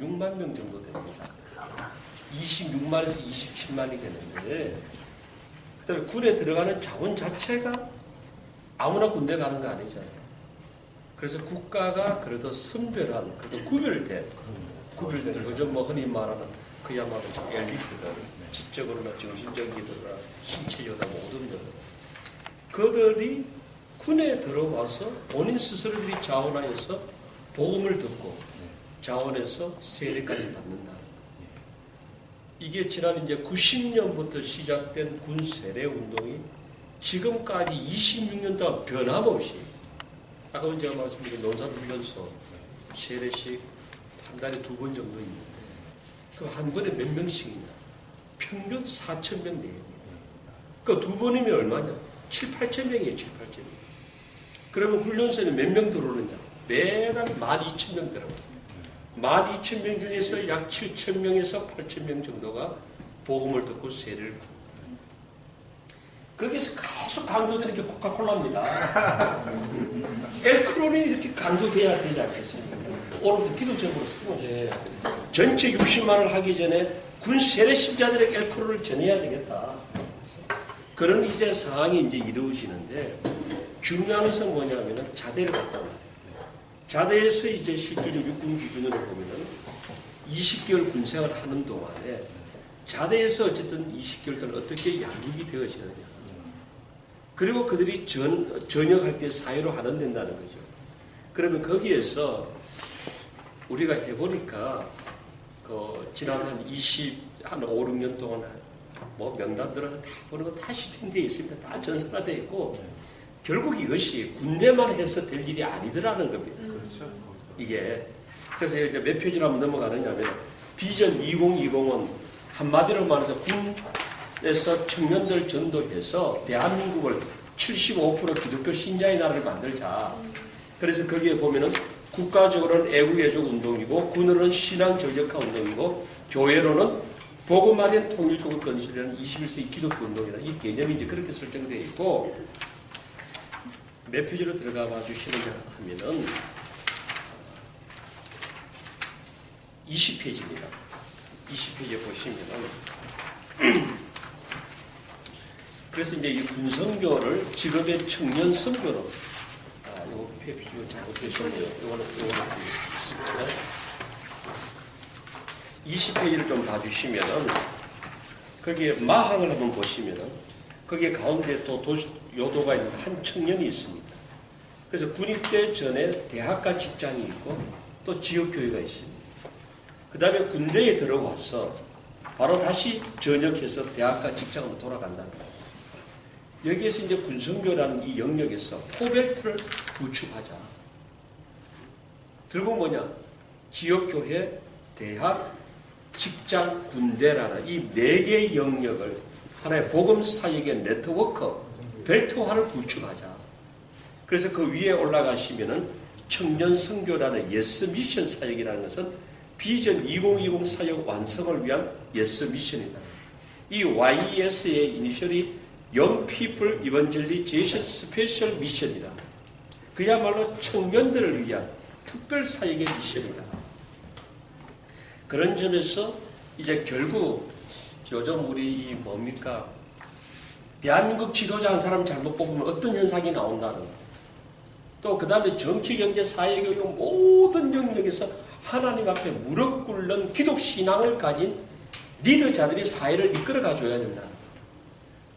6만 명 정도 됩니다. 26만에서 27만이 되는데, 그 다음에 군에 들어가는 자원 자체가 아무나 군대 가는 거 아니잖아요. 그래서 국가가 그래도 선별한, 그래도 구별된, 요즘 뭐 흔히 말하는 그야말로 엘리트들, 지적으로나 정신적이거나 신체적으로나 모든 것, 그들이 군에 들어와서 본인 스스로들이 자원하여서 복음을 듣고 자원해서 세례까지 받는다. 이게 지난 이제 90년부터 시작된 군 세례 운동이 지금까지 26년 동안 변함없이, 아까 제가 말씀드린 농산훈련소 세례식 한 달에 2번 정도 있는데, 그 한 번에 몇 명씩이냐? 평균 4,000명 내입니다. 그 2번이면 얼마냐? 7, 8천 명이에요, 7, 8천 명. 그러면 훈련소에 몇 명 들어오느냐? 매달 12,000명 들어옵니다. 12,000명 중에서 약 7,000명에서 8,000명 정도가 복음을 듣고 세례를 받습니다. 거기서 계속 강조되는 게 코카콜라입니다. 엘크론이 이렇게 강조돼야 되지 않겠습니까? 오늘부터 기도 제목으로 쓰고 전체 60만을 하기 전에 군 세례 신자들에게 엘크론을 전해야 되겠다. 그런 이제 상황이 이제 이루어지는데, 중요한 것은 뭐냐면은 자대를 갖다 놔요. 자대에서 이제 실질적 육군 기준으로 보면은 20개월 군생활을 하는 동안에 자대에서 어쨌든 20개월 동안 어떻게 양육이 되어지느냐. 그리고 그들이 전역할 때 사회로 환원된다는 거죠. 그러면 거기에서 우리가 해보니까 지난 한 5, 6년 동안 뭐 명단 들어서 다 보는 거 다 시팅되어 있습니다. 다 전산화되어 있고, 결국 이것이 군대만 해서 될 일이 아니더라는 겁니다. 그렇죠. 이게. 그래서 이제 몇 페이지로 한번 넘어가느냐면, 비전 2020은 한마디로 말해서 군에서 청년들 전도해서 대한민국을 75% 기독교 신자의 나라를 만들자. 그래서 거기에 보면은 국가적으로는 애국애족 운동이고, 군으로는 신앙 전력화 운동이고, 교회로는 복음화된 통일조국 건설이라는 21세기 기독교 운동이라는 이 개념이 이제 그렇게 설정되어 있고, 몇 페이지로 들어가 봐 주시는가 하면은 20페이지입니다. 20페이지에 보시면은 그래서 이제 이 군선교를 지금의 청년 선교로, 이거 페이지 잘못되셨네요. 이거는 있습니다. 20페이지를 좀 봐주시면은 거기에 마항을 한번 보시면은 거기에 가운데 또 요도가 있는 한 청년이 있습니다. 그래서 군입대 전에 대학과 직장이 있고 또 지역교회가 있습니다. 그 다음에 군대에 들어와서 바로 다시 전역해서 대학과 직장으로 돌아간다는 거예요. 여기에서 이제 군선교라는 이 영역에서 포벨트를 구축하자. 결국 뭐냐? 지역교회, 대학, 직장, 군대라는 이 4개의 영역을 하나의 복음사역의 네트워크, 벨트화를 구축하자. 그래서 그 위에 올라가시면은 청년 선교라는 예스 미션 사역이라는 것은 비전 2020 사역 완성을 위한 예스 미션이다. 이 YES의 이니셜이 Young People Evangelization Special Mission이다. 그야말로 청년들을 위한 특별 사역의 미션이다. 그런 점에서 이제 결국 요즘 우리 뭡니까? 대한민국 지도자 한 사람 잘못 뽑으면 어떤 현상이 나온다는 거. 또 그 다음에 정치, 경제, 사회, 교육 모든 영역에서 하나님 앞에 무릎 꿇는 기독 신앙을 가진 리더자들이 사회를 이끌어 가줘야 된다.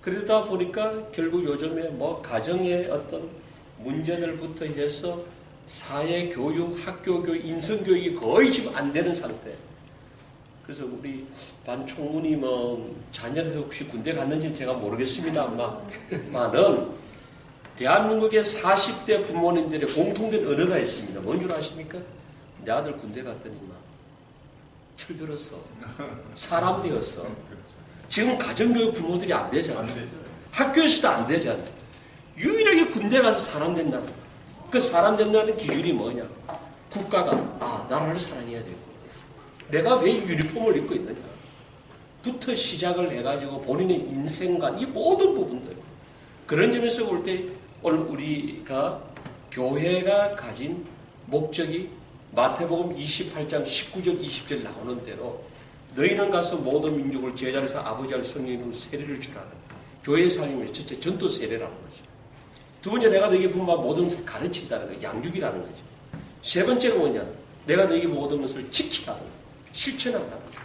그러다 보니까 결국 요즘에 뭐 가정의 어떤 문제들부터 해서 사회 교육, 학교 교육, 인성 교육이 거의 지금 안 되는 상태. 그래서 우리 반 총무님은 자녀가 혹시 군대 갔는지는 제가 모르겠습니다만은 대한민국의 40대 부모님들의 공통된 언어가 있습니다. 뭔 줄 아십니까? 내 아들 군대 갔더니만 철들었어. 사람 되었어. 지금 가정교육 부모들이 안 되잖아. 학교에서도 안 되잖아. 유일하게 군대 가서 사람 된다는 거야. 그 사람 된다는 기준이 뭐냐? 국가가 나라를 사랑해야 되고 내가 왜 유니폼을 입고 있느냐? 부터 시작을 해가지고 본인의 인생관 이 모든 부분들 그런 점에서 볼 때 오늘 우리가 교회가 가진 목적이 마태복음 28장 19절 20절 나오는 대로 너희는 가서 모든 민족을 제자로서 아버지 알 성령으로 세례를 주라는 교회 삶을 첫째 전도 세례라는 거죠. 두 번째 내가 너희에게 분부한 모든 것을 가르친다는 거 양육이라는 거죠. 세 번째는 뭐냐? 내가 너희에게 모든 것을 지키라는 거 실천한다는 거죠.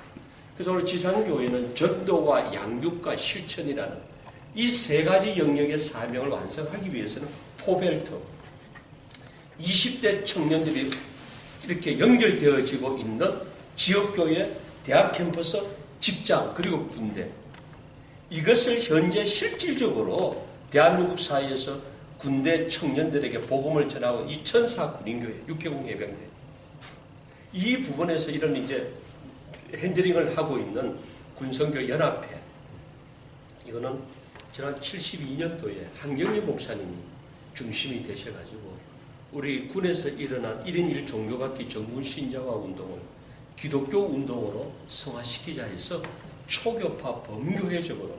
그래서 오늘 지상교회는 전도와 양육과 실천이라는 이 세 가지 영역의 사명을 완성하기 위해서는 포벨트 20대 청년들이 이렇게 연결되어지고 있는 지역교회, 대학 캠퍼스, 직장 그리고 군대 이것을 현재 실질적으로 대한민국 사회에서 군대 청년들에게 복음을 전하고 이 천사 군인교회, 육해공 해병대 이 부분에서 이런 이제 핸들링을 하고 있는 군성교 연합회 이거는 지난 72년도에 한경희 목사님이 중심이 되셔가지고 우리 군에서 일어난 1인 1종교각기 정군 신자화 운동을 기독교 운동으로 성화시키자 해서 초교파 범교회적으로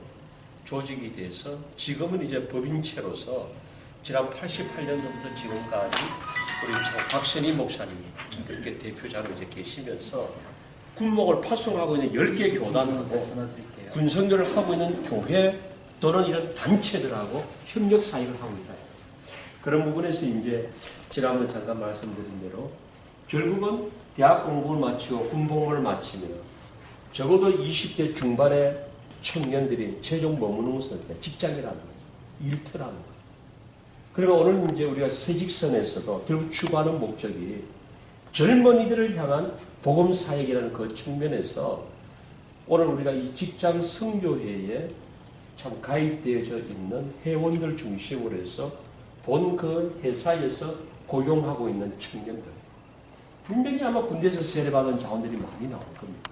조직이 돼서 지금은 이제 법인체로서 지난 88년도부터 지금까지 우리 박선희 목사님이 이렇게 대표자로 이제 계시면서 군목을 파송하고 있는 10개 교단하고 군성교를 하고 있는 교회 또는 이런 단체들하고 협력 사역을 하고 있다. 그런 부분에서 이제 지난번 잠깐 말씀드린 대로 결국은 대학 공부를 마치고 군복무를 마치면 적어도 20대 중반의 청년들이 최종 머무는 것은 직장이라는 거죠. 일터라는 거죠. 그러면 오늘 이제 우리가 새직선에서도 결국 추구하는 목적이 젊은이들을 향한 복음 사역이라는 그 측면에서 오늘 우리가 이 직장 선교회에 참 가입되어져 있는 회원들 중심으로 해서 본 그 회사에서 고용하고 있는 청년들 분명히 아마 군대에서 세례받은 자원들이 많이 나올 겁니다.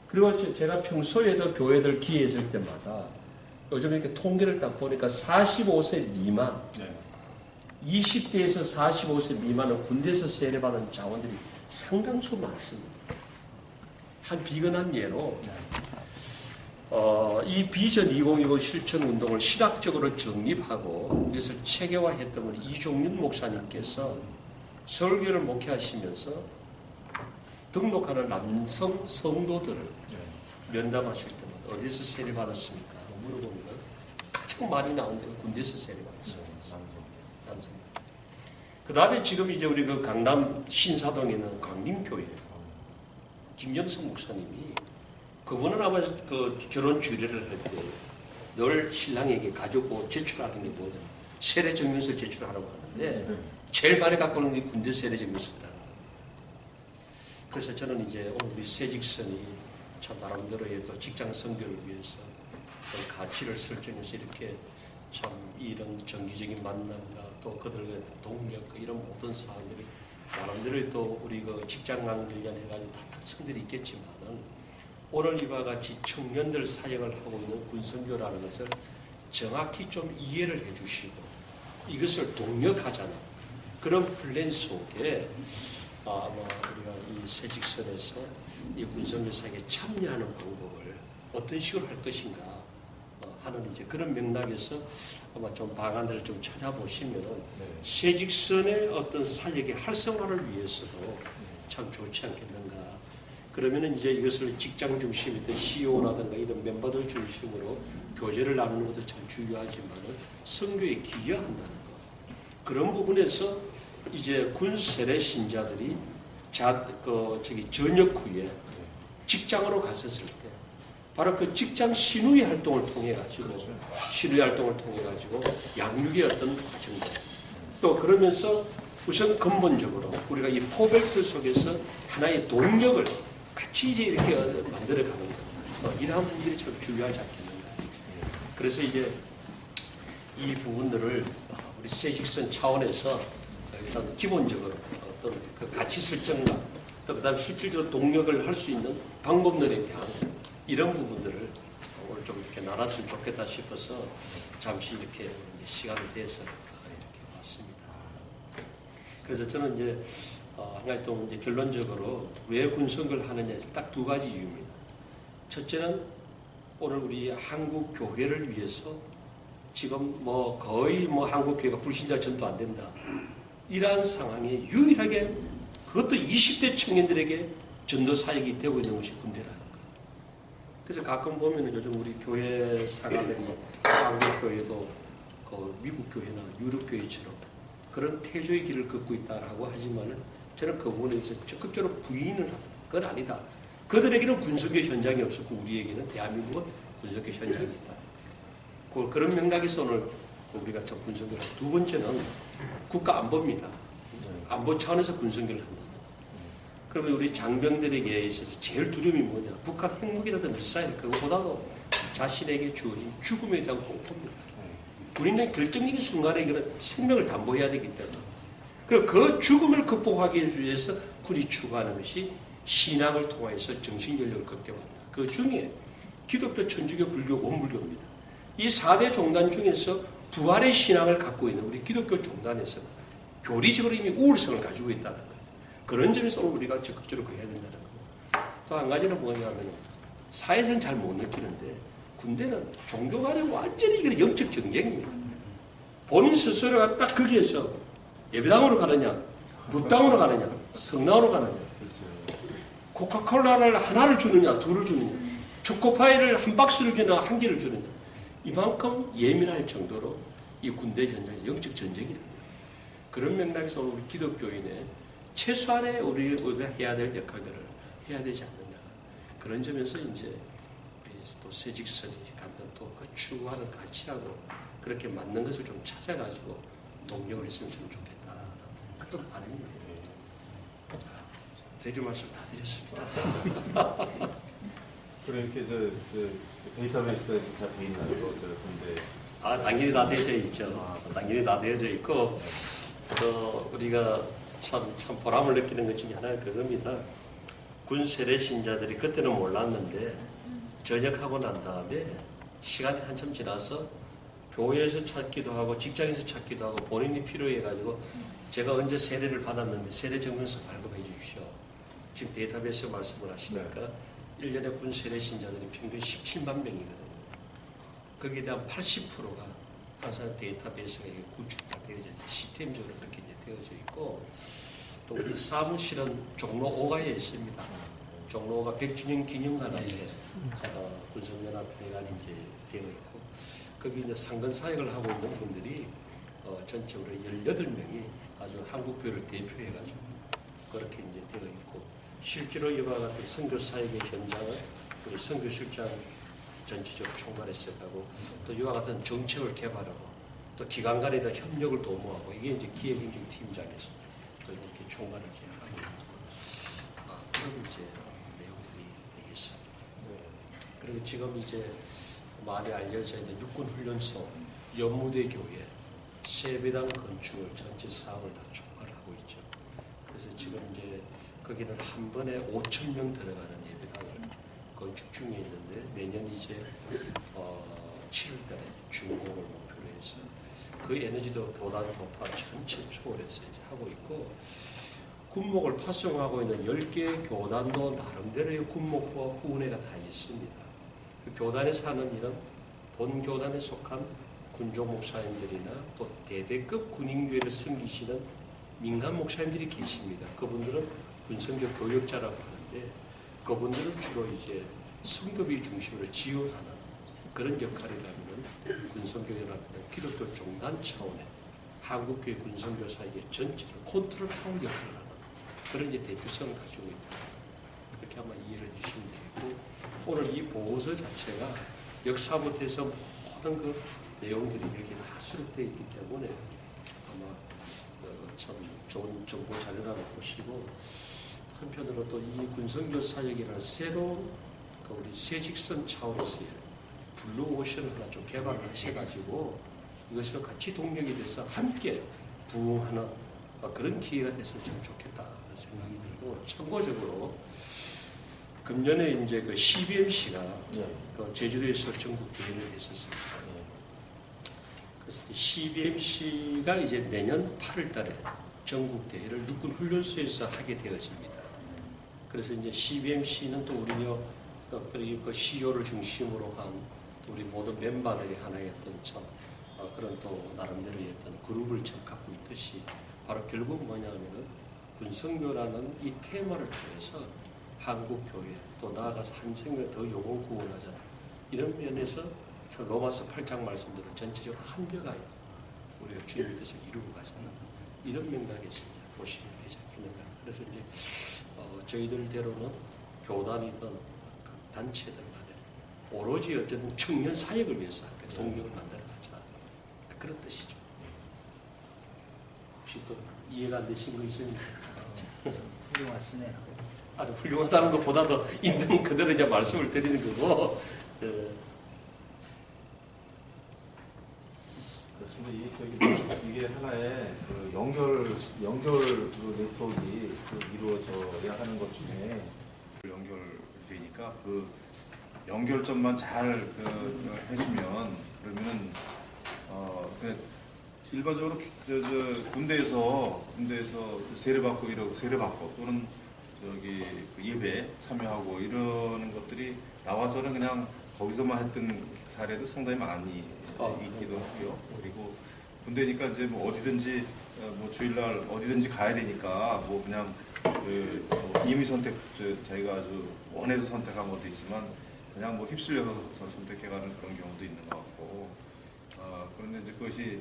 그리고 제가 평소에도 교회들 기회했을 때마다 요즘 이렇게 통계를 딱 보니까 45세 미만 20대에서 45세 미만은 군대에서 세례받은 자원들이 상당수 많습니다. 한 비근한 예로 이 비전 2020 실천 운동을 신학적으로 정립하고 이것을 체계화했던 우리 이종윤 목사님께서 서울교회를 목회하시면서 등록하는 남성 성도들을 면담하실 때마다 어디서 세례받았습니까? 물어보면 가장 많이 나온 데가 군대에서 세례받았어요. 남성. 그 다음에 지금 이제 우리 그 강남 신사동에 있는 강림교회 김영석 목사님이 그분은 아마 그 결혼 주례를 할 때 늘 신랑에게 가지고 제출하는 게 뭐냐 세례 증명서를 제출하라고 하는데 제일 많이 갖고 오는 게 군대 세례 증명서라는 거예요. 그래서 저는 이제 오늘 우리 새직선이 참 나름대로의 또 직장 선교를 위해서 또 가치를 설정해서 이렇게 참 이런 정기적인 만남과 또 그들과의 동력 이런 모든 사항들이 나름대로 또 우리 그 직장 관련해가지고 다 특성들이 있겠지만은 오늘 이와 같이 청년들 사역을 하고 있는 군선교라는 것을 정확히 좀 이해를 해주시고 이것을 동력하자는 그런 플랜 속에 아마 우리가 이 새직선에서 이 군선교 사역에 참여하는 방법을 어떤 식으로 할 것인가 하는 이제 그런 맥락에서 아마 좀 방안들을 좀 찾아보시면은 새직선의 어떤 사역의 활성화를 위해서도 참 좋지 않겠는가. 그러면은 이제 이것을 직장 중심이든 CEO라든가 이런 멤버들 중심으로 교제를 나누는 것도 참 중요하지만은 선교에 기여한다는 것. 그런 부분에서 이제 군 세례 신자들이 전역 후에 직장으로 갔었을 때 바로 그 직장 신우이 활동을 통해 가지고 신우이 활동을 통해 가지고 양육의 어떤 과정들 또 그러면서 우선 근본적으로 우리가 이 포벨트 속에서 하나의 동력을 같이 이제 이렇게 만들어가는 것 이러한 부분들이 참 중요하지 않겠는가. 그래서 이제 이 부분들을 우리 새직선 차원에서 일단 기본적으로 어떤 그 가치 설정과 또 그다음 실질적으로 동력을 할 수 있는 방법론에 대한 이런 부분들을 오늘 좀 이렇게 나눴으면 좋겠다 싶어서 잠시 이렇게 시간을 내서 이렇게 왔습니다. 그래서 저는 이제 한 가지 또 이제 결론적으로 왜 군선교를 하느냐에서 딱 두 가지 이유입니다. 첫째는 오늘 우리 한국 교회를 위해서 지금 뭐 거의 뭐 한국 교회가 불신자 전도 안 된다. 이러한 상황에 유일하게 그것도 20대 청년들에게 전도 사역이 되고 있는 것이 군대라는 거예요. 그래서 가끔 보면 요즘 우리 교회 사가들이 한국 교회도 그 미국 교회나 유럽 교회처럼 그런 태조의 길을 걷고 있다라고 하지만은 저는 그 부분에서 적극적으로 부인을 하는 건 아니다. 그들에게는 군속교 현장이 없었고 우리에게는 대한민국은 군속교 현장이 있다. 그런 맥락에서 오늘 우리가 저 군속교를 두 번째는 국가 안보입니다. 안보 차원에서 군속교를 한다. 그러면 우리 장병들에게 있어서 제일 두려움이 뭐냐? 북한 핵무기라든 미사일 그거보다도 자신에게 주어진 죽음에 대한 공포입니다. 우리는 결정적인 순간에 이거는 생명을 담보해야 되기 때문에 그리고 그 죽음을 극복하기 위해서 군이 추구하는 것이 신앙을 통해서 정신연력을 극대화한다. 그 중에 기독교, 천주교, 불교, 원불교입니다. 이 4대 종단 중에서 부활의 신앙을 갖고 있는 우리 기독교 종단에서는 교리적으로 이미 우월성을 가지고 있다는 거예요. 그런 점에서 우리가 적극적으로 해야 된다는 거고. 또 한 가지는 뭐냐면 사회에서는 잘 못 느끼는데 군대는 종교 간에 완전히 이게 영적 경쟁입니다. 본인 스스로가 딱 거기에서 예배당으로 가느냐, 묵당으로 가느냐, 성당으로 가느냐, 코카콜라를 하나를 주느냐, 둘을 주느냐, 초코파이를 한 박스를 주느냐, 한 개를 주느냐, 이만큼 예민할 정도로 이 군대 현장이 영적 전쟁이라는 거예요. 그런 맥락에서 우리 기독교인의 최소한의 우리가 해야 될 역할들을 해야 되지 않느냐. 그런 점에서 이제 우리 또 세직선이 갖는 또 그 추구하는 가치하고 그렇게 맞는 것을 좀 찾아가지고 동력을 했으면 좀 좋겠다. 그런 바람입니다. 드릴 말씀 다 드렸습니다. 그럼 이렇게 데이터베이스가 이렇게 다 돼 있나요? 근데 당연히 다 되어져 있죠. 당연히 다 되어져 있고 우리가 참 보람을 느끼는 것 중에 하나가 그겁니다. 군 세례 신자들이 그때는 몰랐는데 전역하고 난 다음에 시간이 한참 지나서 교회에서 찾기도 하고 직장에서 찾기도 하고 본인이 필요해가지고 제가 언제 세례를 받았는데 세례 증명서 발급해 주십시오. 지금 데이터베이스 말씀을 하시니까 1년에 군 세례 신자들이 평균 17만 명이거든요. 거기에 대한 80%가 항상 데이터베이스가 구축가 되어져 있어요. 시스템적으로 그렇게 되어져 있고 또 우리 사무실은 종로 5가에 있습니다. 종로 5가 100주년 기념관에 군성연합회관이 이제 되어 있고 거기 이제 상근 사역을 하고 있는 분들이 전체적으로 18명이 아주 한국교회를 대표해가지고 그렇게 이제 되어 있고 실제로 이와 같은 선교 사역의 현장은 우리 선교실장 전체적으로 총괄해서 가고 또 이와 같은 정책을 개발하고 또 기관 간의 협력을 도모하고 이게 이제 기획행정팀장에서 또 이렇게 총괄을 이제 하고 있고 그런 이제 내용들이 되겠습니다. 그리고 지금 이제 많이 알려져 있는 육군훈련소, 연무대 교회, 세배당 건축을 전체 사업을 다 총괄하고 있죠. 그래서 지금 이제 거기는 한 번에 5,000명 들어가는 예배당을 건축 중에 있는데 내년 이제 7월달에 준공을 목표로 해서 그 에너지도 교단 도파 전체 초월해서 이제 하고 있고 군목을 파송하고 있는 10개의 교단도 나름대로의 군목과 후원회가 다 있습니다. 그 교단에서 하는 일은 본 교단에 속한 군종 목사님들이나 또 대대급 군인교회를 섬기시는 민간 목사님들이 계십니다. 그분들은 군선교 교역자라고 하는데 그분들은 주로 이제 선교비 중심으로 지원하는 그런 역할이라면 군선교연합회는 기독교 종단 차원의 한국교회 군선교 사역의 전체를 컨트롤하는 역할을 하는 그런 이제 대표성을 가지고 있다. 그렇게 아마 이해를 해주시면 되고 오늘 이 보고서 자체가 역사부터 해서 모든 그 내용들이 여기 다 수록되어 있기 때문에 아마 참 좋은 정보 자료라고 보시고 한편으로 또 이 군선교 사역이라는 새로운 우리 세직선 차원에서의 블루오션을 하나 좀 개발을 하셔가지고 이것을 같이 동력이 돼서 함께 부흥하는 그런 기회가 됐으면 좀 좋겠다는 생각이 들고 참고적으로 금년에 이제 그 CBMC가 그 제주도에서 전국 대회를 했었습니다. 그래서 CBMC가 이제 내년 8월달에 전국 대회를 육군 훈련소에서 하게 되어집니다. 그래서 이제 CBMC는 또 우리 그 CEO를 중심으로 한 우리 모든 멤버들이 하나의 어떤 그런 또 나름대로의 어떤 그룹을 참 갖고 있듯이 바로 결국 뭐냐면은 군성교라는 이 테마를 통해서 한국 교회 또 나아가서 한 생명 더 영혼 구원하잖아. 이런 면에서 참 로마서 8장 말씀대로 전체적으로 한뼈가 우리가 주님의 뜻을 이루고 가잖아. 이런 맥락에서 이제 보시면 되지 않겠는가. 그래서 이제 저희들대로는 교단이든 각 단체들 간에 오로지 어쨌든 청년 사역을 위해서 동력을 만들어가자. 그런 뜻이죠. 혹시 또 이해가 안 되신 거 있으면 훌륭하시네요. 아주 훌륭하다는 것보다 더 있는 그대로 이제 말씀을 드리는 거고. 그렇습니다. 이게 하나의 그 연결 그 네트워크가 이루어져야 하는 것 중에 연결되니까 그 연결점만 잘 해주면 그러면은 그냥 일반적으로 군대에서 세례받고 이러고 세례받고 또는 저기 그 예배 참여하고 이러는 것들이 나와서는 그냥 거기서만 했던 사례도 상당히 많이 있기도 하고요. 그리고 군대니까 이제 뭐 어디든지 뭐 주일날 어디든지 가야 되니까 뭐 그냥 임의 선택 자기가 아주 원해서 선택한 것도 있지만 그냥 뭐 휩쓸려서 선택해가는 그런 경우도 있는 것 같고 그런데 이제 그것이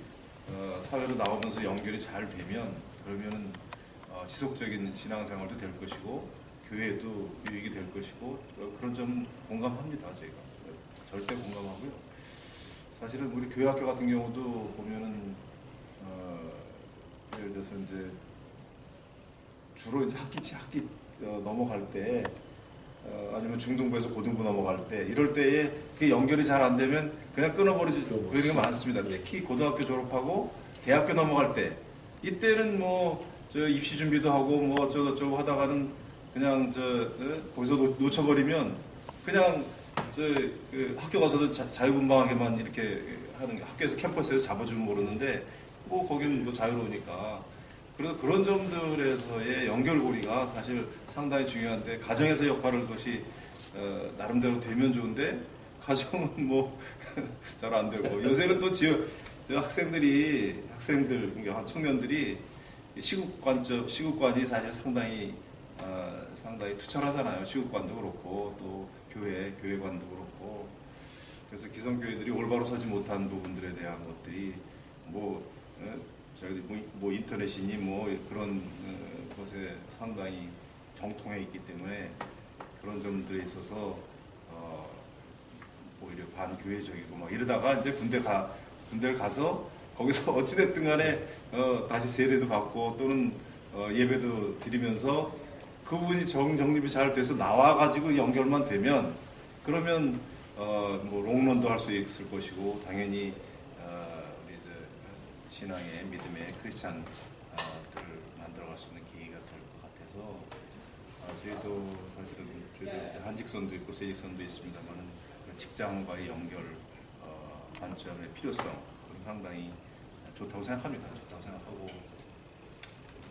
사회로 나오면서 연결이 잘 되면 그러면은 지속적인 신앙생활도 될 것이고 교회도 유익이 될 것이고 그런 점 공감합니다. 저희가 절대 공감하고요. 사실은 우리 교회학교 같은 경우도 보면은 예를 들어서 이제 주로 이제 학기 넘어갈 때 아니면 중등부에서 고등부 넘어갈 때 이럴 때에 그게 연결이 잘 안 되면 그냥 끊어버리죠. 그런 게 많습니다. 특히 고등학교 졸업하고 대학교 넘어갈 때 이때는 뭐 저 입시 준비도 하고 뭐 어쩌고 하다가는 그냥 거기서 놓쳐버리면 그냥 그 학교 가서도 자유분방하게만 이렇게 하는 게 학교에서 캠퍼스에서 잡아주면 모르는데 뭐 거기는 뭐 자유로우니까 그래서 그런 점들에서의 연결고리가 사실 상당히 중요한데 가정에서 역할을 것이 나름대로 되면 좋은데 가정은 뭐 잘 안 되고 요새는 또 학생들 그러니까 청년들이 시국관이 사실 상당히 투철하잖아요. 시국관도 그렇고 또 교회관도 그렇고 그래서 기성교회들이 올바로 서지 못한 부분들에 대한 것들이 뭐 인터넷이니 뭐 그런 것에 상당히 정통해 있기 때문에 그런 점들에 있어서 오히려 반교회적이고 막 이러다가 이제 군대를 가서 거기서 어찌됐든 간에 다시 세례도 받고 또는 예배도 드리면서 그분이 정립이 잘 돼서 나와가지고 연결만 되면 그러면 뭐 롱런도 할 수 있을 것이고 당연히 우리 이제 신앙의 믿음의 크리스찬들을 만들어갈 수 있는 계기가 될 것 같아서 저희도 사실은 이제 한직선도 있고 세직선도 있습니다만은 직장과의 연결 관점의 필요성 상당히 좋다고 생각합니다. 좋다고 생각하고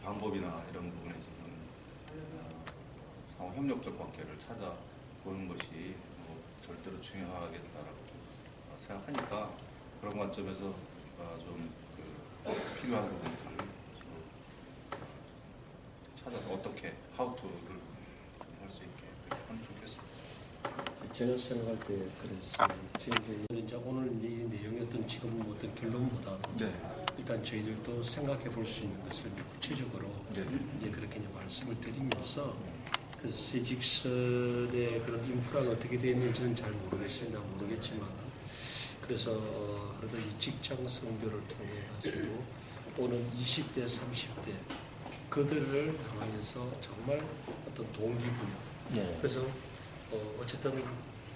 방법이나 이런 부분에 있어서는 상호 협력적 관계를 찾아보는 것이 뭐 절대로 중요하겠다라고 생각하니까 그런 관점에서 좀 필요한 부분들을 찾아서 어떻게 how to를 할 수 있게 하면 좋겠습니다. 저는 생각할 때 그랬어요. 이제 오늘 이 내용의 지금 어떤 결론보다도 일단 저희들도 생각해 볼 수 있는 것을 구체적으로 이제 그렇게 이제 말씀을 드리면서 그 세직선의 그런 인프라가 어떻게 되어 있는지는 잘 모르겠습니다. 모르겠지만 그래서 그래도 이 직장 선교를 통해 가지고 오는 20대, 30대 그들을 향해서 정말 어떤 동기부여. 그래서 어쨌든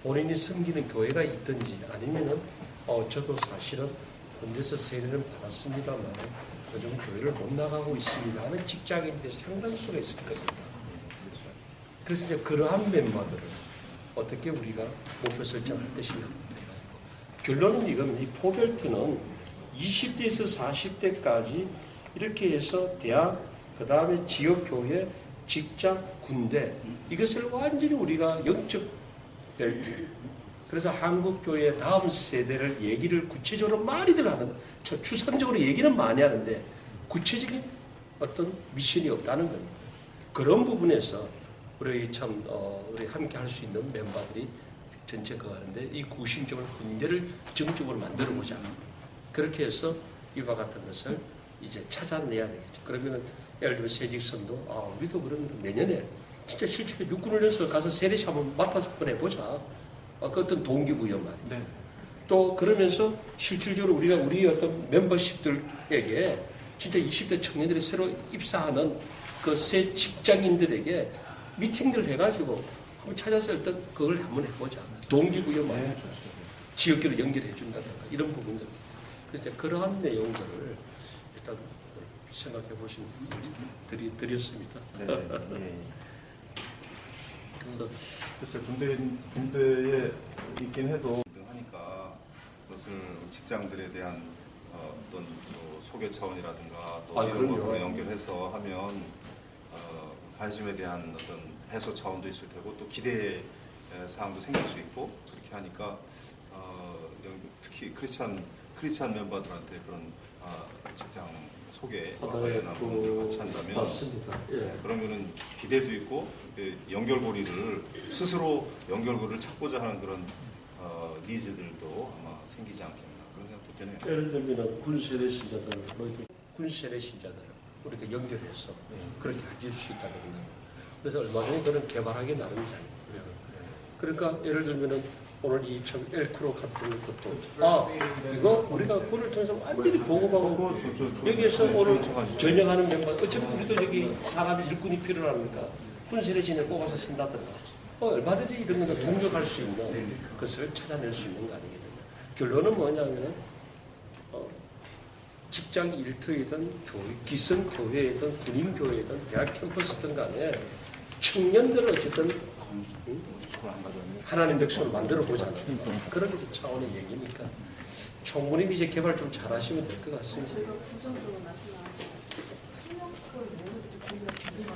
본인이 섬기는 교회가 있든지 아니면은 저도 사실은 군대에서 세례를 받았습니다만 요즘 교회를 못 나가고 있습니다 하는 직장인들이 상당수가 있을 겁니다. 그래서 이제 그러한 멤버들을 어떻게 우리가 목표 설정할 것이냐. 결론은 이겁니다. 이 포벨트는 20대에서 40대까지 이렇게 해서 대학, 그 다음에 지역교회, 직장, 군대 이것을 완전히 우리가 영적 벨트 그래서 한국교회 다음 세대를 얘기를 구체적으로 많이들 하는 추상적으로 얘기는 많이 하는데 구체적인 어떤 미션이 없다는 겁니다. 그런 부분에서 우리 참 우리 함께 할 수 있는 멤버들이 전체 그거 하는데 이 구심점을 군대를 정적으로 만들어 보자. 그렇게 해서 이와 같은 것을 이제 찾아내야 되겠죠. 그러면은 예를 들면 세직선도 우리도 그러면 내년에 진짜 실제로 육군훈련소 가서 세례시 한번 맡아서 한번 해보자. 그 어떤 동기부여 말이에요. 네. 또 그러면서 실질적으로 우리가 우리 어떤 멤버십들에게 진짜 20대 청년들이 새로 입사하는 그 새 직장인들에게 미팅들을 해가지고 한번 찾아서 일단 그걸 한번 해보자. 동기부여 말이에요. 네. 지역계로 연결해 준다든가 이런 부분들. 그래서 그러한 내용들을 일단 생각해 보시면 드렸습니다. 네. 네. 그래서 글쎄 군대에 있긴 해도 하니까 그것을 직장들에 대한 어떤 소개 차원이라든가 또 이런 그럼요. 것으로 연결해서 하면 관심에 대한 어떤 해소 차원도 있을 테고 또 기대 사항도 생길 수 있고 그렇게 하니까 특히 크리스찬 멤버들한테 그런 직장 소개 관련한 부분들을 같이 한다면 맞습니다. 예. 그러면은 기대도 있고 연결고리를 스스로 연결고리를 찾고자 하는 그런 니즈들도 아마 생기지 않겠나 그런 생각도 드네요. 예를 들면 군세례 신자들, 군세례 신자들을 우리가 연결해서 그렇게 해줄 수 있다는 거예요. 그래서 얼마 전에 그런 개발하기 나름이잖아요. 그러니까 예를 들면은 오늘 이 참 엘크로 같은 것도 이거 우리가 군을 통해서 완전히 보고받고 여기에서 오늘 전역하는 멤버 어차피 우리도 여기 사람이 일꾼이 필요하니까 군세례 진을 뽑아서 쓴다든가 얼마든지 이런 것을 동력할 수 있는 것을 찾아낼 수 있는 거 아니겠느냐. 결론은 뭐냐면은 직장 일터이든 기성 교회이든 군인 교회이든 대학 캠퍼스든 간에 청년들을 어쨌든 하나님 백성을 만들어 보자는 그런 차원의 얘기니까 총무님 이제 개발 좀 잘하시면 될 것 같습니다. 저희가 구성적으로 말씀하신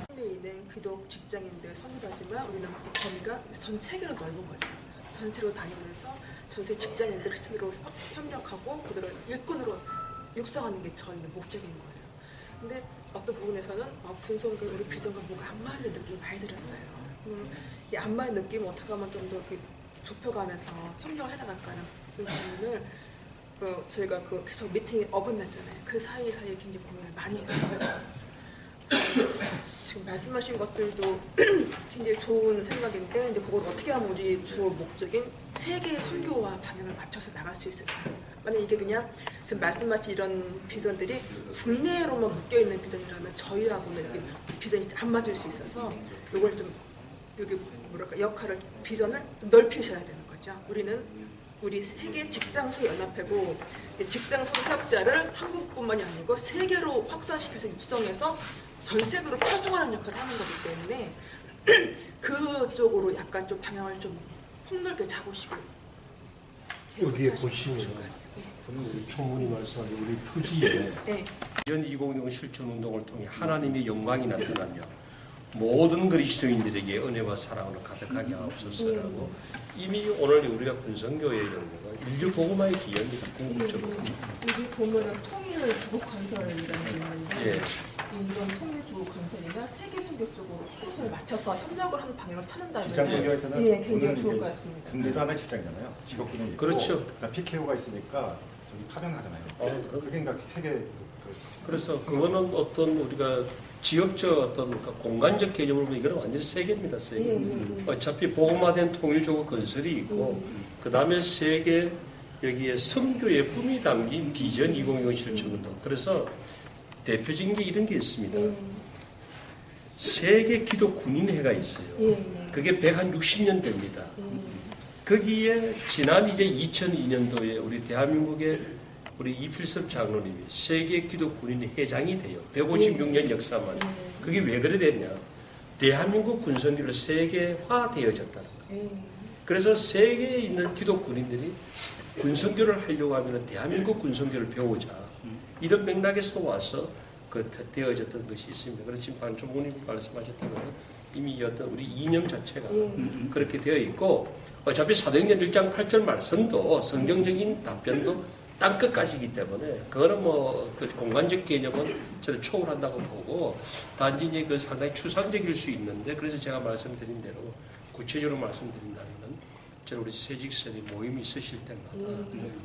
국내에 있는 기독 직장인들 선교하지만 우리는 그 범위가 전 세계로 넓은 거죠. 전세로 다니면서 전세 직장인들 튼으로 협력하고 그들을 일꾼으로 육성하는 게 저희는 목적인 거예요. 근데 어떤 부분에서는 군성교 우리 비전과 뭐가 안 맞는 느낌이 많이 들었어요. 이 안 맞는 느낌 어떻게 하면 좀 더 좁혀가면서 협력을 해나갈까 하는 그 부분을 저희가 계속 미팅이 어긋났잖아요. 그 사이에 굉장히 고민을 많이 했었어요. 지금 말씀하신 것들도 굉장히 좋은 생각인데 이제 그걸 어떻게 하면 우리 주 목적인 세계의 선교와 방향을 맞춰서 나갈 수 있을까? 만약 이게 그냥 지금 말씀하신 이런 비전들이 국내로만 묶여 있는 비전이라면 저희하고는 이렇게 비전이 안 맞을 수 있어서 이걸 좀 여기 역할을 비전을 좀 넓히셔야 되는 거죠. 우리 세계 직장소 연합회고 직장 성역자를 한국뿐만이 아니고 세계로 확산시켜서 육성해서 전 세계로 파송하는 역할을 하는 거기 때문에 그쪽으로 약간 좀 방향을 좀 폭넓게 잡으시고 여기에 보시면 우리 총무님 말씀하신 우리 표지에 비전 2020 실천 운동을 통해 하나님의 영광이 나타나며 모든 그리스도인들에게 은혜와 사랑으로 가득하게 하옵소서라고 이미 오늘 우리가 군성교회의 연구가 인류 복음화의 기여입니다. 궁극적으로. 여기 보면은 통일 주국 건설이라는 게 있는데 이런 통일 주국 건설이나 세계 선교 쪽으로 포커스를 맞춰서 협력을 하는 방향을 찾는다면 직장 선교에서는 굉장히 좋을 것 같습니다. 군대도 하나의 직장이잖아요. 직업군이 있고 그렇죠. PKO가 있으니까 저기 파병하잖아요. 그러니까 세계 그래서 그거는 어떤 우리가 지역적 어떤 공간적 개념을 보면 이거는 완전히 세계입니다. 세계. 어차피 복음화된 통일조국 건설이 있고 그 다음에 세계 여기에 선교의 꿈이 담긴 비전 2020 실천운동. 그래서 대표적인 게 이런 게 있습니다. 세계 기독 군인회가 있어요. 그게 160년 됩니다. 거기에 지난 이제 2002년도에 우리 대한민국의 우리 이필섭 장로님이 세계 기독 군인회 회장이 돼요. 156년 역사만. 그게 왜 그래 됐냐? 대한민국 군성교를 세계화되어졌다는 거예요. 그래서 세계에 있는 기독 군인들이 군성교를 하려고 하면 대한민국 군성교를 배우자. 이런 맥락에서 와서 되어졌던 것이 있습니다. 그래서 지금 반 총무님 말씀하셨다면 이미 어떤 우리 이념 자체가 그렇게 되어 있고 어차피 사도행전 1장 8절 말씀도 성경적인 답변도 땅끝까지이기 때문에 그거는 뭐 그 공간적 개념은 저는 초월한다고 보고 단지 이제 그 상당히 추상적일 수 있는데 그래서 제가 말씀드린 대로 구체적으로 말씀드린다면은 저는 우리 세직선이 모임이 있으실 때마다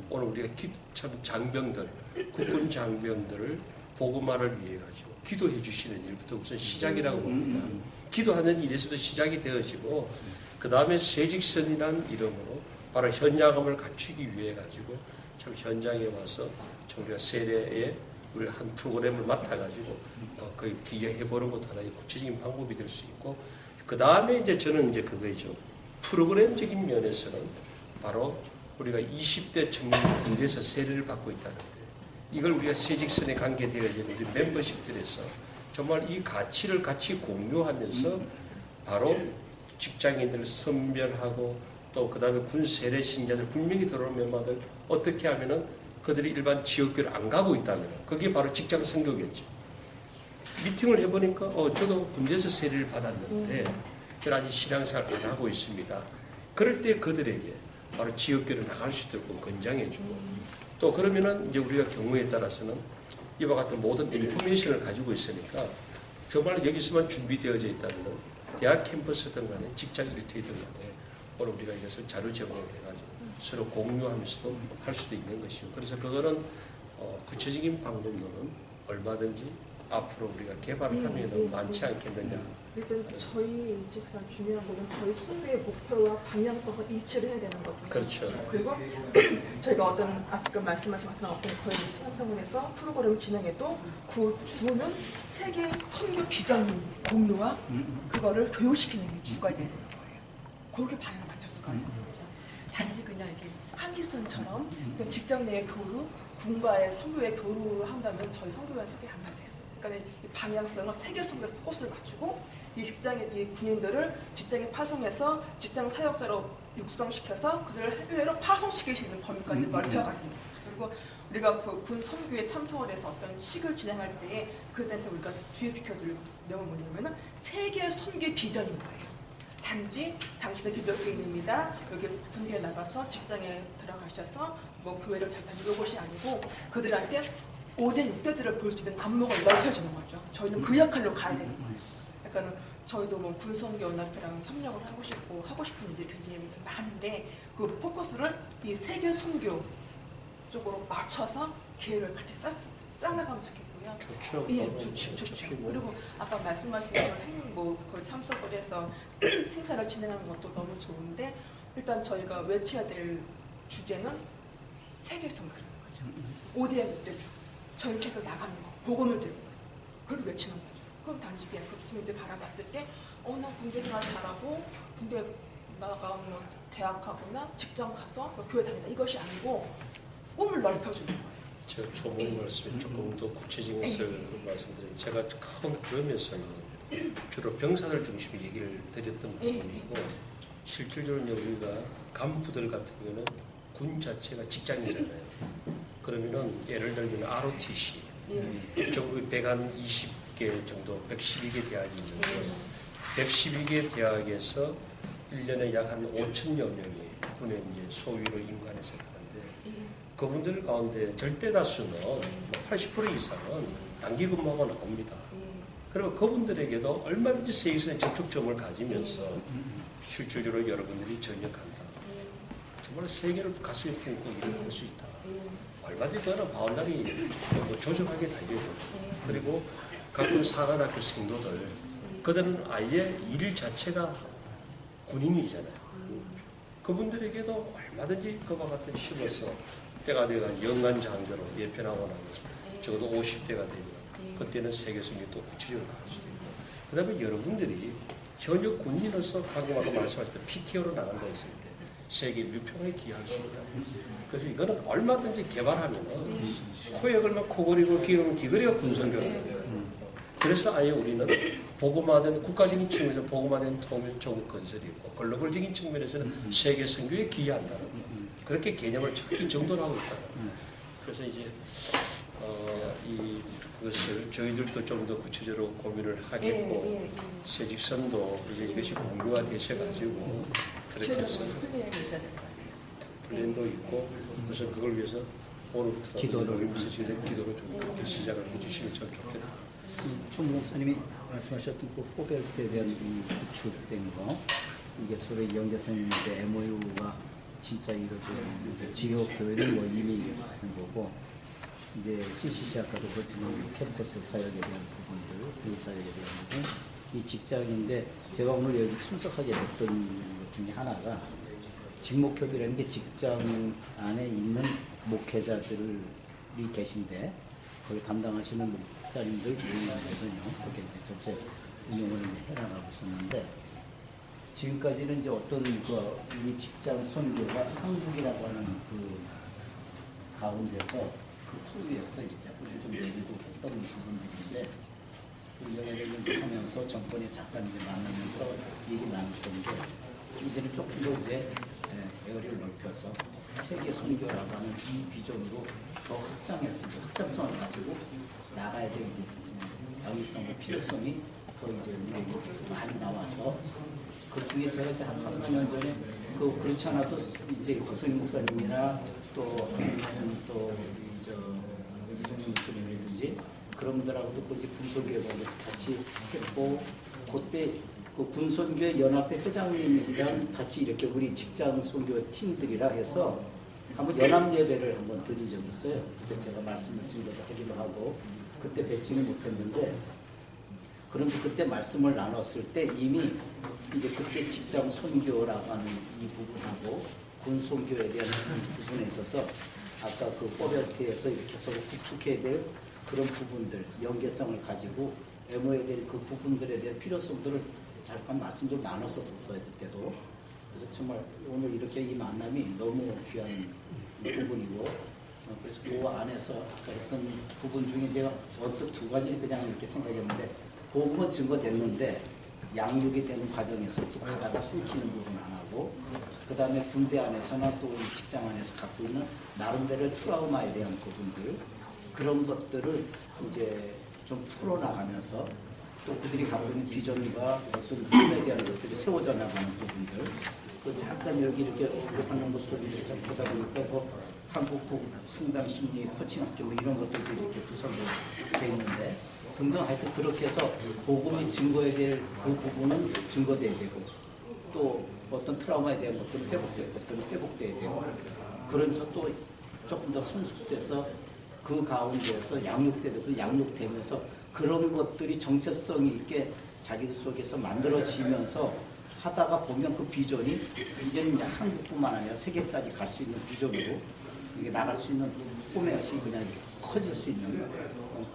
오늘 우리가 참 장병들 국군 장병들을 보고만을 위해 가지고 기도해 주시는 일부터 우선 시작이라고 봅니다. 기도하는 일에서도 시작이 되어지고 그 다음에 세직선이라는 이름으로 바로 현장감을 갖추기 위해 가지고 참 현장에 와서 참 우리가 세례에 우리 한 프로그램을 맡아가지고 그 기여해 보는 것도 하나의 구체적인 방법이 될 수 있고 그 다음에 이제 저는 이제 그거죠. 프로그램적인 면에서는 바로 우리가 20대 청년이 군대에서 세례를 받고 있다는데 이걸 우리가 세직선에 관계되어진 우리 멤버십들에서 정말 이 가치를 같이 공유하면서 바로 직장인들을 선별하고 또 그 다음에 군 세례 신자들 분명히 들어오는 멤버들 어떻게 하면은 그들이 일반 지역교를 안 가고 있다면 그게 바로 직장 선교겠죠. 미팅을 해보니까 저도 군대에서 세례를 받았는데 저는 아직 신앙생활 안 하고 있습니다. 그럴 때 그들에게 바로 지역교를 나갈 수 있도록 권장해주고 또 그러면은 이제 우리가 경우에 따라서는 이와 같은 모든 인포메이션을 가지고 있으니까 정말 여기서만 준비되어져 있다면 대학 캠퍼스든 간에 직장 일터이든 간에 오늘 우리가 이것을 자료 제공을 해가지고 서로 공유하면서도 할 수도 있는 것이고 그래서 그거는 구체적인 방법론은 얼마든지 앞으로 우리가 개발을 하면 많지 않겠느냐. 일단 저희 이제 가장 중요한 거는 저희 선교의 목표와 방향성과 일치를 해야 되는 거고요. 그렇죠. 그리고 저희가 어떤 지금 말씀하신 것처럼 어떤 거의 찬성을 해서 프로그램을 진행해도 그 주는 세계 선교 비전 공유와 그거를 교육시키는 게 주가 돼야 되는 거예요. 그렇게 방향을 맞춰서 가는 거죠. 단지 그냥 이렇게 한지선처럼 직장 내의 교류, 군과의 선교의 교류를 한다면 저희 선교와는 세계 안 맞아요. 그러니까 이 방향성을 세계 선교에 포커스를 맞추고 이 직장의 이 군인들을 직장에 파송해서 직장 사역자로 육성시켜서 그들을 해외로 파송시킬 수 있는 범위까지 넓혀가는 거죠. 그리고 우리가 그 군 선교에 참석을 해서 어떤 식을 진행할 때에 그들한테 우리가 주입시켜줄 내용은 뭐냐면은 세계 선교 비전인 거예요. 단지 당신은 기독교인입니다. 여기 군대에 나가서 직장에 들어가셔서 뭐 교회를 잘 다니는 것이 아니고 그들한테 5대 6대들을 볼 수 있는 안목을 넓혀주는 거죠. 저희는 그 역할로 가야 되는 거예요. 그러니까 저희도 뭐 군선교연합회랑 협력을 하고 싶고 하고 싶은 일들이 굉장히 많은데 그 포커스를 이 세계 선교 쪽으로 맞춰서 기회를 같이 짜나가면 좋겠고요. 좋죠. 예, 좋죠. 그리고 아까 말씀하신 그 참석을 해서 행사를 진행하는 것도 너무 좋은데 일단 저희가 외쳐야 될 주제는 세계 선교라는 거죠. 5대 6대 주. 전 세계 나가는 거, 복음을 들고 그걸 외치는 거죠. 그럼 단지 그냥 그 군인들 바라봤을 때 나 군대 생활 잘하고 군대 나가면 대학하거나 직장 가서 교회 다닌다 이것이 아니고 꿈을 넓혀주는 거예요. 제가 조문 말씀에 조금 더 구체적인 것을 말씀드리면 제가 큰 그러면서는 주로 병사들 중심으로 얘기를 드렸던 부분이고 실질적으로 우리가 간부들 같은 경우는 군 자체가 직장이잖아요. 그러면은 예를 들면 ROTC 전국 120개 정도 112개 대학이 있는데 112개 대학에서 1년에 약 한 5천여 명이 군에 이제 소위로 임관해서 가는데 그분들 가운데 절대 다수는 80% 이상은 단기 근무하고 나옵니다. 그리고 그분들에게도 얼마든지 세계선의 접촉점을 가지면서 실질적으로 여러분들이 전역한다. 정말 세계를 가슴에 품고 일을 할 수 있다. 얼마든지 그거는 바운다리 조정하게 달려있고 그리고 각군 사관학교 생도들 그들은 아예 일 자체가 군인이잖아요. 그분들에게도 얼마든지 그와 같은 심어서 때가 되어 영관 장교로 예편하고 나면 적어도 50대가 되면 그때는 세계선이 또 구체적으로 갈 수도 있고 그 다음에 여러분들이 현역 군인으로서 방금 아까 말씀하셨던 PKO로 나간다 했을 때 세계 뮤평에 기여할 수 있다. 그래서 이거는 얼마든지 개발하면 코에 걸면 코걸이고 귀에 걸면 귀걸이가 군선교예요. 그래서 아예 우리는 보고마된 국가적인 측면에서 보고마된 통일 조국 건설이 있고 글로벌적인 측면에서는 세계 선교에 기여한다는 그렇게 개념을 찾기 정도로 하고 있다. 그래서 이제 그것을 저희들도 좀 더 구체적으로 고민을 하겠고 세직선도 이제 이것이 공유화 되셔가지고 그렇게 해서 플랜도 있고 그래서 그걸 위해서 오늘부터 기도를. 기도를 좀 그렇게 시작을 해주시면 참 좋겠다. 총 목사님이 말씀하셨던 그 포벨트에 대한 이 구축된 거, 이게 서로 연계성인데 MOU가 진짜 이루어지는 지역 교회는 뭐 이미 있는 거고, 이제 CCC 아까도 그렇지만 캠퍼스 사역에 대한 부분들, 교육 사역에 대한 부분, 이 직장인데 제가 오늘 여기 참석하게 됐던 것 중에 하나가 직목협이라는 게 직장 안에 있는 목회자들이 계신데 거기 담당하시는 목사님들 모임이거든요. 그렇게 이제 전체 운영을 해나가고 있었는데 지금까지는 이제 어떤 이 직장 선교가 한국이라고 하는 그 가운데서 그 풀위에서 이제 뿌리를 좀 내리고 했던 부분들인데 그 연예를 하면서 정권이 잠깐 이제 만나면서 얘기 나눴던 게 이제는 조금 더 이제 에어리를 넓혀서 세계 선교라고 하는 이 비전으로 더 확장해서 확장성을 가지고 나가야 될 방위성과 필요성이 더 이제 우리에게 많이 나와서 그 중에 제가 이제 한 3, 4년 전에 그렇지 않아도 이제 고성희 목사님이나 또 이종민 목사님이라든지 그런 분들하고도 그 이제 군소교회 관계에서 같이 했고 그때 그 군선교회 연합회 회장님이랑 같이 이렇게 우리 직장 선교 팀들이라 해서 한번 연합 예배를 한번 드린 적이 있어요. 그때 제가 말씀을 증거하기도 하고 그때 뵙지는 못했는데 그러면서 그때 말씀을 나눴을 때 이미 이제 그때 직장 선교라고 하는 이 부분하고 군선교에 대한 이 부분에 있어서 아까 그 포벨트에서 이렇게 서로 구축해야 될 그런 부분들 연계성을 가지고 MO에 대한 그 부분들에 대한 필요성들을 잠깐 말씀도 나눴었어요 그때도. 그래서 정말 오늘 이렇게 이 만남이 너무 귀한 부분이고 그래서 그 안에서 아까 했던 부분 중에 제가 어떤 두 가지 그냥 이렇게 생각했는데 복음은 증거됐는데 양육이 되는 과정에서 또 가다가 끊기는 부분 안 하고 그 다음에 군대 안에서나 또 직장 안에서 갖고 있는 나름대로의 트라우마에 대한 부분들 그런 것들을 이제 좀 풀어나가면서 또 그들이 갖고 있는 비전과 어떤 꿈에 대한 것들이 세워져 나가는 부분들 그 잠깐 여기 이렇게 하는 것들이 참 보다 보니까 뭐 한국국 상담 심리 코칭 학교 뭐 이런 것들도 이렇게 구성되어 있는데 등등 하여튼 그렇게 해서 복음이 증거해야 될 그 부분은 증거돼야 되고 또 어떤 트라우마에 대한 것들은 회복돼야 되고 그러면서 또 조금 더 성숙돼서 그 가운데에서 양육되면서 그런 것들이 정체성이 있게 자기들 속에서 만들어지면서 하다가 보면 그 비전이 이제는 한국뿐만 아니라 세계까지 갈 수 있는 비전으로 이게 나갈 수 있는 포맷이 그냥 커질 수 있는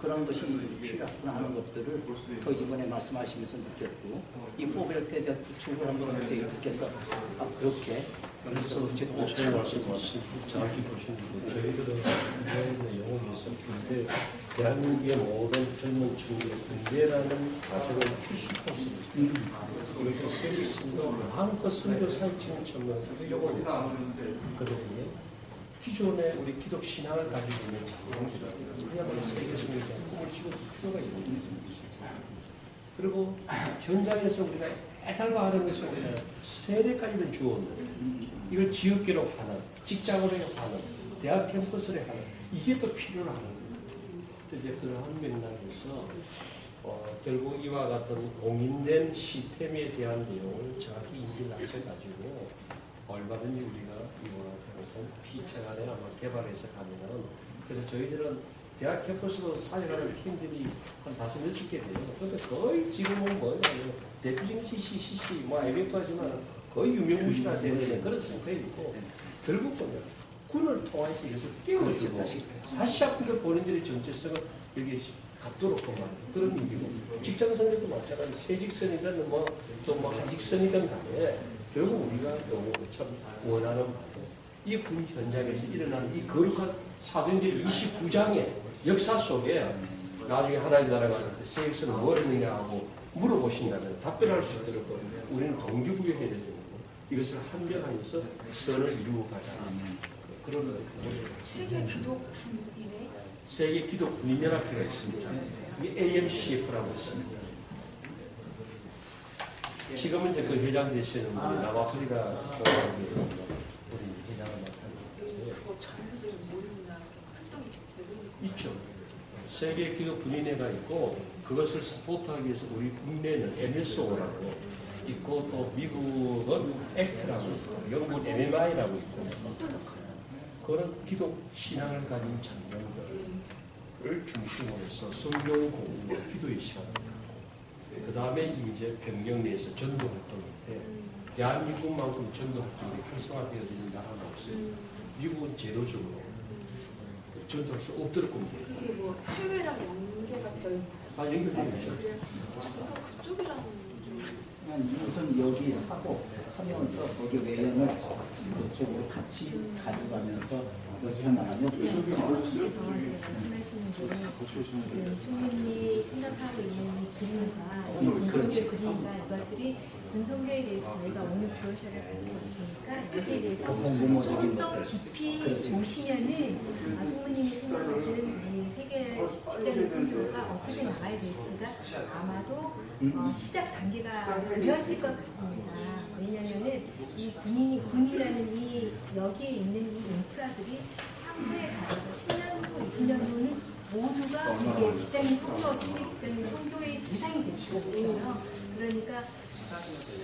그런 것이 필요하구나 하는 것들을 더 이번에 말씀하시면서 느꼈고 이 포벨트에 대한 구축을 한번 이제 이렇게 해서 그렇게 여기서 구체적으로 잘 말씀하신 정확히 보시는데 저희들은 내용이 있었는데 대한민국의 모든 젊은 층의 군대라는 과정을 필수 코스로 이렇게 세계선도 마음껏 선교 사역층을 전면서 요걸 했습니다. 그런데 기존에 우리 기독 신앙을 가지고 있는 자본주의라는 그야말로 세계 선교에 대한 꿈을 지어줄 필요가 있는 거죠. 그리고 현장에서 우리가 애달마하는 것이 우리가 세례까지는 주었는데 이걸 지역계로 하는, 직장으로 하는, 대학 캠퍼스로 하는 이게 또 필요로 하는 거예요. 이제 그런 맥락에서 결국 이와 같은 공인된 시스템에 대한 내용을 정확히 인지를 하셔가지고 얼마든지 우리가 이거에서 피체간에 아마 개발해서 가면은 그래서 저희들은 대학 캠퍼스로 사역하는 팀들이 한 5, 6개 돼요. 그런데 거의 지금은 뭐냐 대표적인 CCC, 뭐 IBF까지만 거의 유명무실한 되는 그런 상태에 있고 결국 보면 군을 통해서 이것을 깨우치고 다시 한번 본인들의 정체성을 여기 갖도록 하는 그런 의미고 직장선에도 마찬가지 세직선이든 또 한직선이든 간에 결국 우리가 참 원하는 바도 이 군 현장에서 일어나는 이 거룩한 사도행전 29장의 역사 속에 나중에 하나님 나라가 갈 때 세계에서는 뭘 했느냐 하고 물어보신다면 답변할 수 있도록 우리는 동기부여해야 되고 이것을 한명하면서 선을 이루어 가자. 그런 세계 기독군인의 세계 기독 군인연합회가 있습니다. 이게 AMCF라고 있습니다. 지금은 이제 그 회장 되시는 분이 나와프리가 우리 회장을 맡았는데 전체적인 모임이나 활동이 있죠. 세계 기도 군인회가 있고 그것을 스포트하기 위해서 우리 국내는 MSO라고 있고 또 미국은 액트라고 있고 영국은 MMI라고 있고 그런 기독 신앙을 가진 장년들을 중심으로 해서 성경 공부, 기도의 시간을 갖고 그 다음에 이제 병영 내에서 전도 활동인데 대한민국만큼 전도 활동이 활성화되어 있는 나라는 없어요. 미국은 제도적으로 전도할 수 없도록 겁니다. 그게 뭐 해외랑 연계가 되어 있나요? 연결되어 있죠. 그래. 그쪽이랑 좀 우선 여기 하고 하면서 거기 외연을 그쪽으로 같이 가져가면서 여기 하나하면 께서 이제 말씀하시는 게 지금 총님이 생각하고 있는 그림과 그렇지. 그림과 이것들이 군성교에 대해서 저희가 오늘 브로셔를 가지고 있으니까 여기에 대해서 공모적인 좀 더 것들. 깊이 그렇지. 보시면은 총무님이 생각하시는 이 세계 직장인 선교가 어떻게 나가야 될지가 아마도 시작 단계가 그려질 것 같습니다. 왜냐하면은 이 군이라는 이 여기에 있는 이 인프라들이 향후에 자라서 10년 후, 20년 후는 모두가 이게 직장인 선교, 세계 직장인 선교의 대상이 될 수가 있어요. 그러니까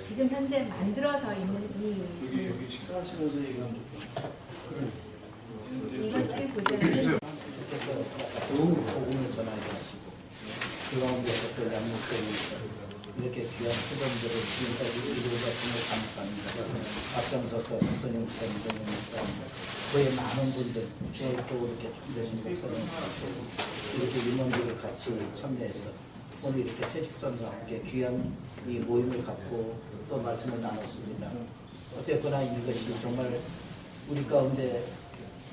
지금 현재 만들어져 있는 여기 식사하시면서 얘기하면 이것들보다는 좋은 복음을 전하게 하시고 그 가운데서 또 양육되는 이렇게 귀한 수건들을 지금까지 이루어졌음을 감사합니다. 앞장서서 선생님, 선생님, 그의 많은 분들, 또 이렇게 준비하신 목사님, 이렇게 임원들이 같이 참여해서 오늘 이렇게 새직선과 함께 귀한 이 모임을 갖고 또 말씀을 나눴습니다. 어쨌거나 이것이 정말 우리 가운데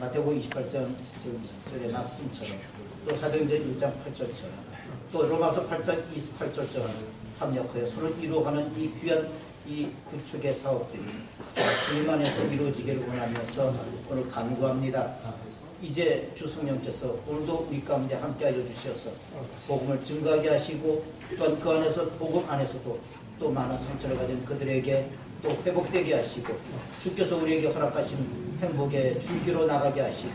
마태복음 28장 10절의 말씀처럼 또 사도행전 1장 8절처럼 또 로마서 8장 28절처럼 합력하여 서로 이루어가는 이 귀한 이 구축의 사업들이 주님 안에서 이루어지기를 원하면서 오늘 간구합니다. 이제 주 성령께서 오늘도 우리 가운데 함께하여 주셔서 복음을 증거하게 하시고 또한 그 안에서 복음 안에서도 또 많은 상처를 가진 그들에게 또 회복되게 하시고 주께서 우리에게 허락하신 행복의 줄기로 나가게 하시고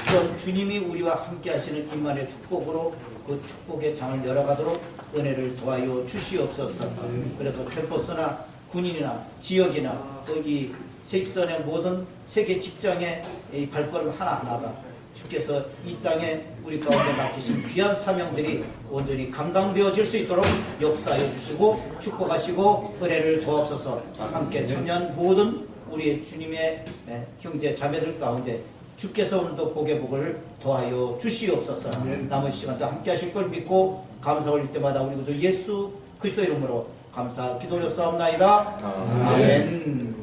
또한 주님이 우리와 함께 하시는 임만의 축복으로 그 축복의 장을 열어가도록 은혜를 도와여 주시옵소서. 그래서 캠퍼스나 군인이나 지역이나 또 이 세익선의 모든 세계 직장의 이 발걸음 하나하나가 주께서 이 땅에 우리 가운데 맡기신 귀한 사명들이 온전히 감당되어질 수 있도록 역사해 주시고 축복하시고 은혜를 도옵소서. 함께 참여한 모든 우리 주님의 형제 자매들 가운데 주께서 오늘도 복의 복을 더하여 주시옵소서. 남은 시간도 함께 하실 걸 믿고 감사 올릴 때마다 우리 구주 예수 그리스도 이름으로 감사 기도 올렸사옵나이다. 아멘.